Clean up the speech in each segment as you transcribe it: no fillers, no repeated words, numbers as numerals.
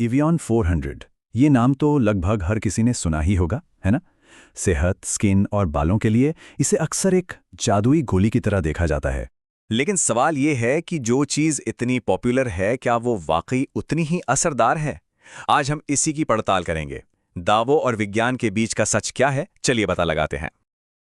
Avian 400, ये नाम तो लगभग हर किसी ने सुना ही होगा, है ना? सेहत, स्किन और बालों के लिए इसे अक्सर एक जादुई गोली की तरह देखा जाता है। लेकिन सवाल ये है कि जो चीज़ इतनी पॉपुलर है, क्या वो वाकई उतनी ही असरदार है? आज हम इसी की पड़ताल करेंगे। दावों और विज्ञान के बीच का सच क्या है, चलिए पता लगाते हैं।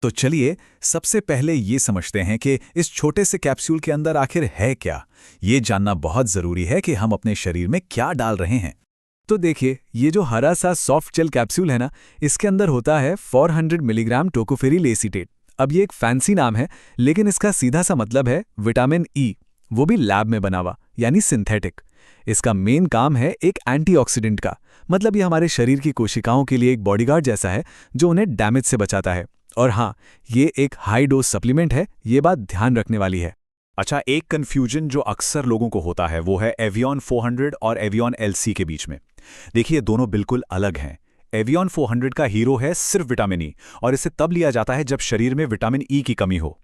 तो चलिए सबसे पहले ये समझते हैं कि इस छोटे से कैप्सूल के अंदर आखिर है क्या। ये जानना बहुत ज़रूरी है कि हम अपने शरीर में क्या डाल रहे हैं। तो देखिए, ये जो हरा सा सॉफ्ट जेल कैप्सूल है ना, इसके अंदर होता है 400 मिलीग्राम टोकोफेरिल एसीटेट। अब ये एक फैंसी नाम है, लेकिन इसका सीधा सा मतलब है विटामिन ई, वो भी लैब में बना हुआ, यानी सिंथेटिक। इसका मेन काम है एक एंटीऑक्सीडेंट का, मतलब ये हमारे शरीर की कोशिकाओं के लिए एक बॉडीगार्ड जैसा है जो उन्हें डैमेज से बचाता है। और हाँ, ये एक हाई डोज सप्लीमेंट है, ये बात ध्यान रखने वाली है। अच्छा, एक कन्फ्यूजन जो अक्सर लोगों को होता है वो है एवियन 400 और एवियन एलसी के बीच में। देखिए, दोनों बिल्कुल अलग हैं। एवियन 400 का हीरो है सिर्फ विटामिन ई, और इसे तब लिया जाता है जब शरीर में विटामिन ई की कमी हो।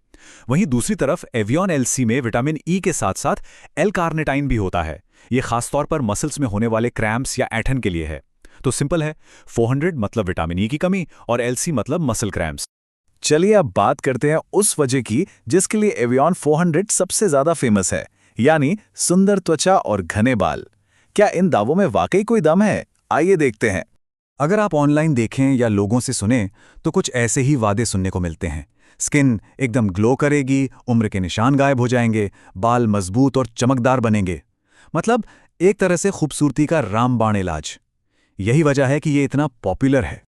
वहीं दूसरी तरफ एवियन एलसी में विटामिन ई के साथ साथ एल कार्निटाइन भी होता है। ये खासतौर पर मसल्स में होने वाले क्रैम्प्स या ऐंठन के लिए है। तो सिंपल है, 400 मतलब विटामिन ई की कमी और एलसी मतलब मसल क्रैम्प्स। चलिए अब बात करते हैं उस वजह की जिसके लिए एवियन 400 सबसे ज्यादा फेमस है, यानी सुंदर त्वचा और घने बाल। क्या इन दावों में वाकई कोई दम है? आइए देखते हैं। अगर आप ऑनलाइन देखें या लोगों से सुने तो कुछ ऐसे ही वादे सुनने को मिलते हैं। स्किन एकदम ग्लो करेगी, उम्र के निशान गायब हो जाएंगे, बाल मजबूत और चमकदार बनेंगे। मतलब एक तरह से खूबसूरती का रामबाण इलाज। यही वजह है कि ये इतना पॉपुलर है।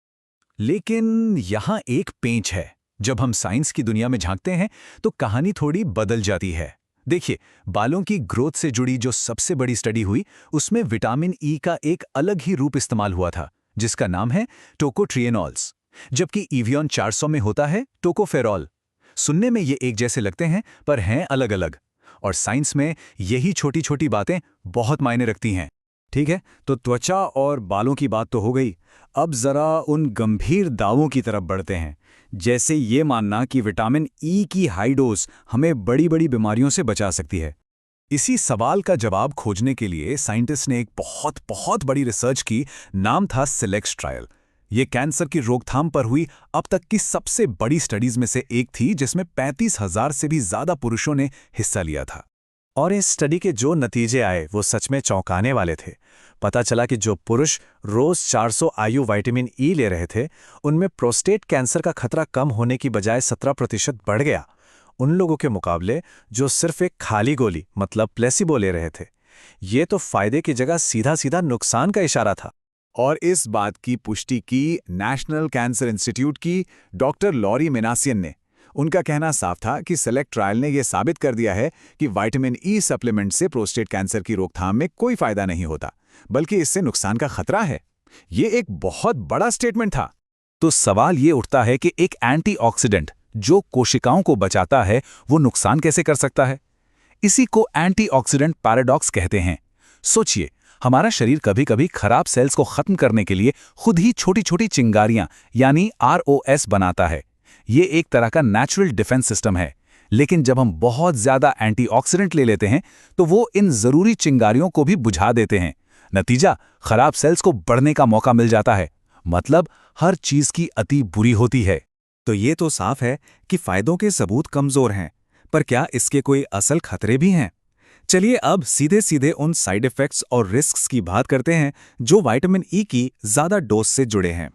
लेकिन यहाँ एक पेंच है। जब हम साइंस की दुनिया में झांकते हैं तो कहानी थोड़ी बदल जाती है। देखिए, बालों की ग्रोथ से जुड़ी जो सबसे बड़ी स्टडी हुई, उसमें विटामिन ई का एक अलग ही रूप इस्तेमाल हुआ था, जिसका नाम है टोकोट्रिएनॉल्स। जबकि एवियन 400 में होता है टोकोफेरॉल। सुनने में ये एक जैसे लगते हैं, पर हैं अलग अलग। और साइंस में यही छोटी छोटी बातें बहुत मायने रखती हैं। ठीक है, तो त्वचा और बालों की बात तो हो गई। अब जरा उन गंभीर दावों की तरफ बढ़ते हैं, जैसे ये मानना कि विटामिन ई की हाई डोज हमें बड़ी बड़ी बीमारियों से बचा सकती है। इसी सवाल का जवाब खोजने के लिए साइंटिस्ट ने एक बहुत बहुत बड़ी रिसर्च की। नाम था सिलेक्ट ट्रायल। ये कैंसर की रोकथाम पर हुई अब तक की सबसे बड़ी स्टडीज में से एक थी, जिसमें 35,000 से भी ज्यादा पुरुषों ने हिस्सा लिया था। और इस स्टडी के जो नतीजे आए वो सच में चौंकाने वाले थे। पता चला कि जो पुरुष रोज 400 आयु विटामिन ई ले रहे थे, उनमें प्रोस्टेट कैंसर का खतरा कम होने की बजाय 17% बढ़ गया, उन लोगों के मुकाबले जो सिर्फ एक खाली गोली मतलब प्लेसिबो ले रहे थे। ये तो फायदे की जगह सीधा सीधा नुकसान का इशारा था। और इस बात की पुष्टि की नेशनल कैंसर इंस्टीट्यूट की डॉक्टर लॉरी मेनासियन ने। उनका कहना साफ था कि सेलेक्ट ट्रायल ने यह साबित कर दिया है कि विटामिन ई सप्लीमेंट से प्रोस्टेट कैंसर की रोकथाम में कोई फायदा नहीं होता, बल्कि इससे नुकसान का खतरा है। ये एक बहुत बड़ा स्टेटमेंट था। तो सवाल ये उठता है कि एक एंटीऑक्सीडेंट जो कोशिकाओं को बचाता है, वो नुकसान कैसे कर सकता है? इसी को एंटीऑक्सीडेंट पैराडॉक्स कहते हैं। सोचिए, हमारा शरीर कभी कभी खराब सेल्स को खत्म करने के लिए खुद ही छोटी छोटी चिंगारियां यानी ROS बनाता है। ये एक तरह का नेचुरल डिफेंस सिस्टम है। लेकिन जब हम बहुत ज्यादा एंटीऑक्सीडेंट ले लेते हैं तो वो इन जरूरी चिंगारियों को भी बुझा देते हैं। नतीजा, खराब सेल्स को बढ़ने का मौका मिल जाता है। मतलब हर चीज की अति बुरी होती है। तो ये तो साफ है कि फायदों के सबूत कमजोर हैं, पर क्या इसके कोई असल खतरे भी हैं? चलिए अब सीधे सीधे उन साइड इफेक्ट्स और रिस्क्स की बात करते हैं जो विटामिन ई की ज्यादा डोज से जुड़े हैं।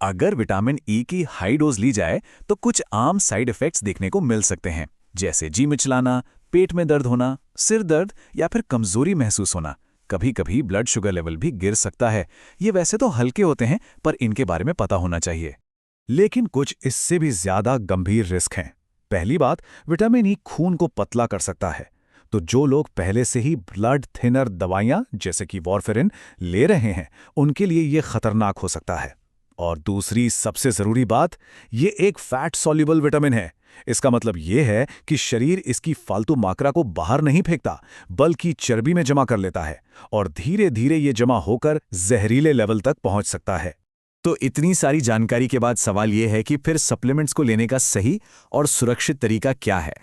अगर विटामिन ई की हाई डोज ली जाए तो कुछ आम साइड इफेक्ट्स देखने को मिल सकते हैं, जैसे जी मिचलाना, पेट में दर्द होना, सिर दर्द या फिर कमजोरी महसूस होना। कभी कभी ब्लड शुगर लेवल भी गिर सकता है। ये वैसे तो हल्के होते हैं, पर इनके बारे में पता होना चाहिए। लेकिन कुछ इससे भी ज्यादा गंभीर रिस्क हैं। पहली बात, विटामिन ई खून को पतला कर सकता है। तो जो लोग पहले से ही ब्लड थिनर दवाइयां जैसे कि वॉरफेरिन ले रहे हैं, उनके लिए ये खतरनाक हो सकता है। और दूसरी सबसे जरूरी बात, ये एक फैट सॉल्युबल विटामिन है। इसका मतलब ये है कि शरीर इसकी फालतू मात्रा को बाहर नहीं फेंकता, बल्कि चर्बी में जमा कर लेता है, और धीरे धीरे ये जमा होकर जहरीले लेवल तक पहुंच सकता है। तो इतनी सारी जानकारी के बाद सवाल ये है कि फिर सप्लीमेंट्स को लेने का सही और सुरक्षित तरीका क्या है?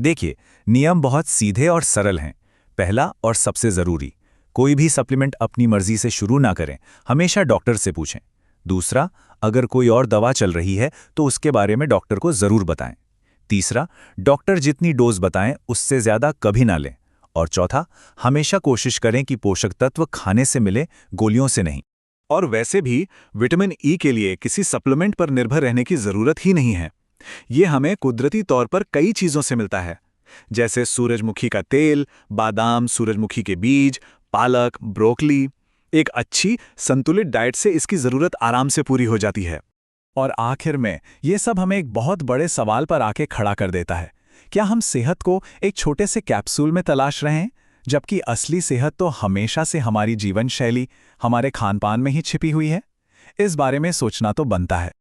देखिए, नियम बहुत सीधे और सरल हैं। पहला और सबसे जरूरी, कोई भी सप्लीमेंट अपनी मर्जी से शुरू ना करें, हमेशा डॉक्टर से पूछें। दूसरा, अगर कोई और दवा चल रही है तो उसके बारे में डॉक्टर को ज़रूर बताएं। तीसरा, डॉक्टर जितनी डोज बताएं उससे ज़्यादा कभी ना लें। और चौथा, हमेशा कोशिश करें कि पोषक तत्व खाने से मिले, गोलियों से नहीं। और वैसे भी विटामिन ई के लिए किसी सप्लीमेंट पर निर्भर रहने की ज़रूरत ही नहीं है। ये हमें कुदरती तौर पर कई चीज़ों से मिलता है, जैसे सूरजमुखी का तेल, बादाम, सूरजमुखी के बीज, पालक, ब्रोकली। एक अच्छी संतुलित डाइट से इसकी ज़रूरत आराम से पूरी हो जाती है। और आखिर में ये सब हमें एक बहुत बड़े सवाल पर आके खड़ा कर देता है। क्या हम सेहत को एक छोटे से कैप्सूल में तलाश रहे हैं, जबकि असली सेहत तो हमेशा से हमारी जीवन शैली, हमारे खानपान में ही छिपी हुई है? इस बारे में सोचना तो बनता है।